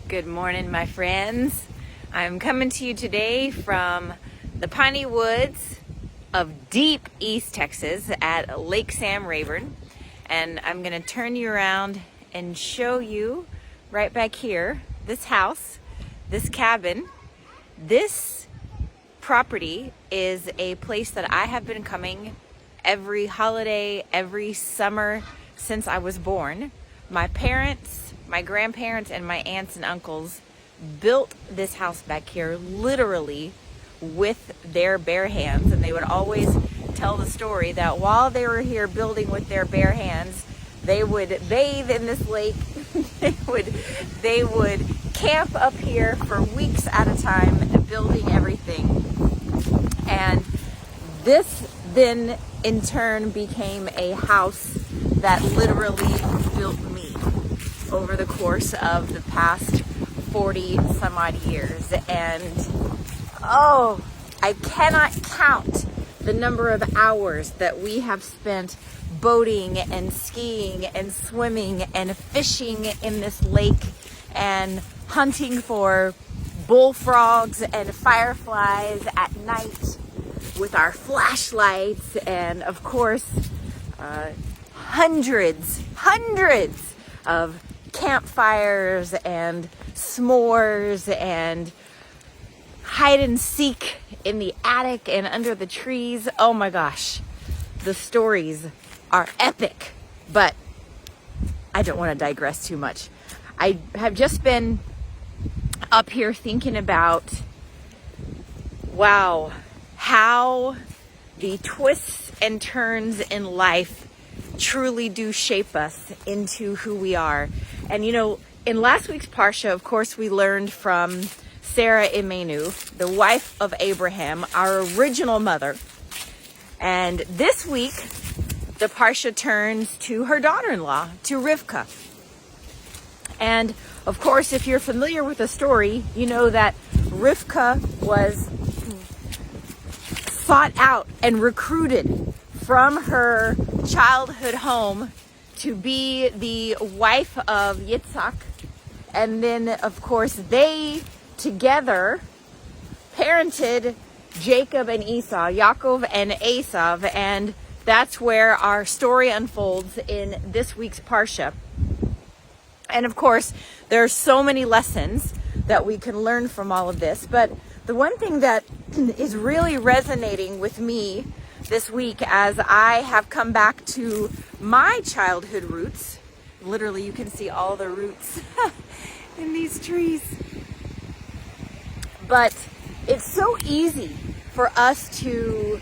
Good morning, my friends. I'm coming to you today from the piney woods of deep East Texas at Lake Sam Rayburn. And I'm going to turn you around and show you right back here, this house, this cabin. This property is a place that I have been coming every holiday, every summer since I was born. My parents, my grandparents, and my aunts and uncles built this house back here literally with their bare hands, and they would always tell the story that while they were here building with their bare hands, they would bathe in this lake. they would camp up here for weeks at a time building everything. And this then in turn became a house that literally built me over the course of the past 40 some odd years. And I cannot count the number of hours that we have spent boating and skiing and swimming and fishing in this lake and hunting for bullfrogs and fireflies at night with our flashlights, and of course hundreds of campfires and s'mores and hide and seek in the attic and under the trees. Oh my gosh, the stories are epic, but I don't want to digress too much. I have just been up here thinking about, wow, how the twists and turns in life truly do shape us into who we are. And you know, in last week's Parsha, of course, we learned from Sarah Imenu, the wife of Abraham, our original mother. And this week, the Parsha turns to her daughter-in-law, to Rivka. And of course, if you're familiar with the story, you know that Rivka was sought out and recruited from her childhood home to be the wife of Yitzhak. And then, of course, they together parented Jacob and Esau, Yaakov and Esav, and that's where our story unfolds in this week's Parsha. And of course, there are so many lessons that we can learn from all of this, but the one thing that is really resonating with me this week as I have come back to my childhood roots, literally you can see all the roots in these trees, but it's so easy for us to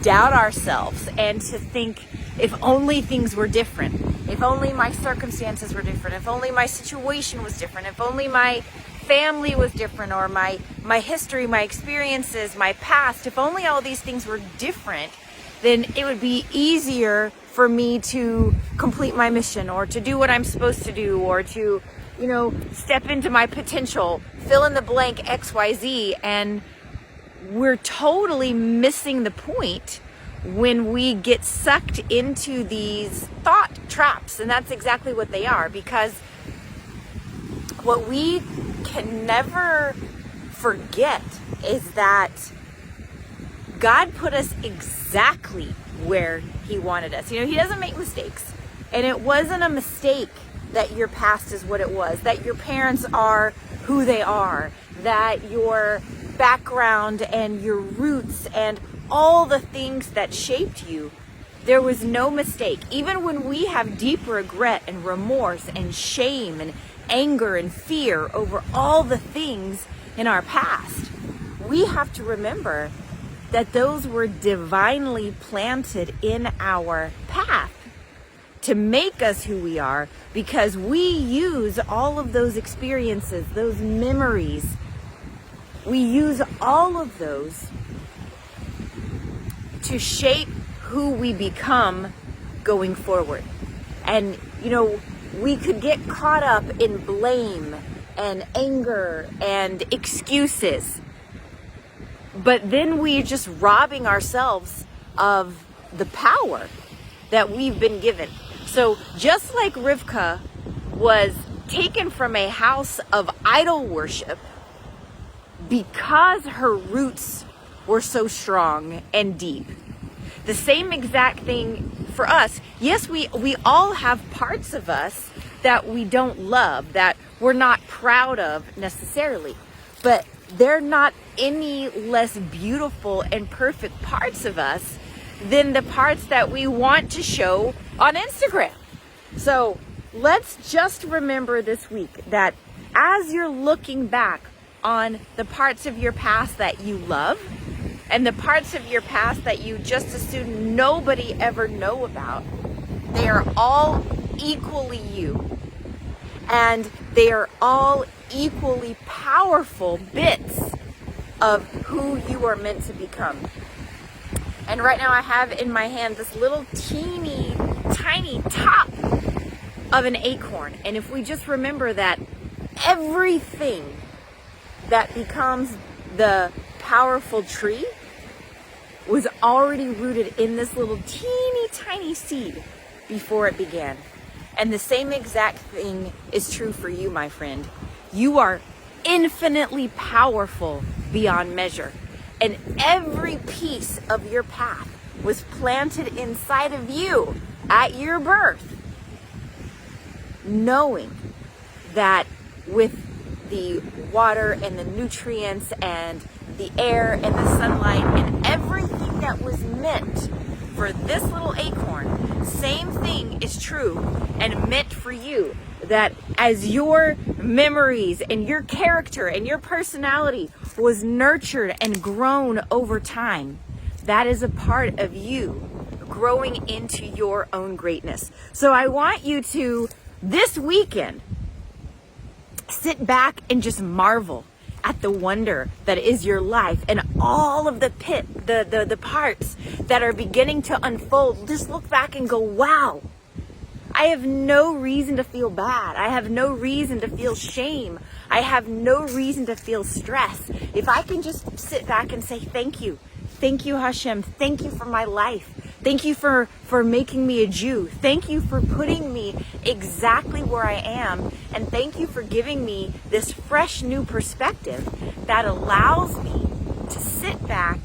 doubt ourselves and to think, if only things were different, if only my circumstances were different, if only my situation was different, if only my family was different, or my history, my experiences, my past, if only all these things were different, then it would be easier for me to complete my mission, or to do what I'm supposed to do, or to, you know, step into my potential, fill in the blank XYZ. And we're totally missing the point when we get sucked into these thought traps. And that's exactly what they are, because what we can never forget is that God put us exactly where He wanted us. You know, He doesn't make mistakes. And it wasn't a mistake that your past is what it was, that your parents are who they are, that your background and your roots and all the things that shaped you, there was no mistake. Even when we have deep regret and remorse and shame and anger and fear over all the things in our past, we have to remember that those were divinely planted in our path to make us who we are, because we use all of those experiences, those memories, we use all of those to shape who we become going forward. And, you know, we could get caught up in blame and anger and excuses, but then we're just robbing ourselves of the power that we've been given. So just like Rivka was taken from a house of idol worship because her roots were so strong and deep. The same exact thing for us. Yes, we all have parts of us that we don't love, that we're not proud of necessarily, but they're not any less beautiful and perfect parts of us than the parts that we want to show on Instagram. So let's just remember this week that as you're looking back on the parts of your past that you love and the parts of your past that you just assume nobody ever know about, they are all equally you. And they are all equally powerful bits of who you are meant to become. And right now I have in my hand this little teeny tiny top of an acorn. And if we just remember that everything that becomes the powerful tree was already rooted in this little teeny tiny seed before it began. And the same exact thing is true for you, my friend. You are infinitely powerful beyond measure. And every piece of your path was planted inside of you at your birth, knowing that with the water and the nutrients and the air and the sunlight and everything that was meant for this little acorn, same thing is true and meant for you. That as your memories and your character and your personality was nurtured and grown over time, that is a part of you growing into your own greatness. So I want you to, this weekend, sit back and just marvel at the wonder that is your life and all of the parts that are beginning to unfold. Just look back and go, wow, I have no reason to feel bad. I have no reason to feel shame. I have no reason to feel stress. If I can just sit back and say, thank you. Thank you, Hashem. Thank you for my life. Thank you for making me a Jew. Thank you for putting me exactly where I am. And thank you for giving me this fresh new perspective that allows me to sit back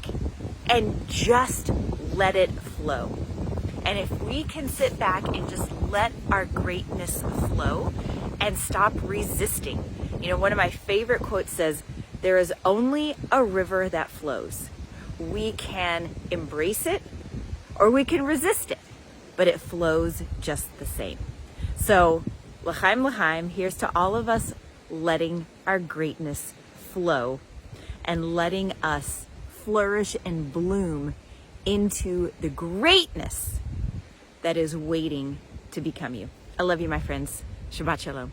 and just let it flow. And if we can sit back and just let our greatness flow and stop resisting. You know, one of my favorite quotes says, there is only a river that flows. We can embrace it or we can resist it, but it flows just the same. So, l'chaim l'chaim, here's to all of us letting our greatness flow and letting us flourish and bloom into the greatness that is waiting to become you. I love you, my friends. Shabbat shalom.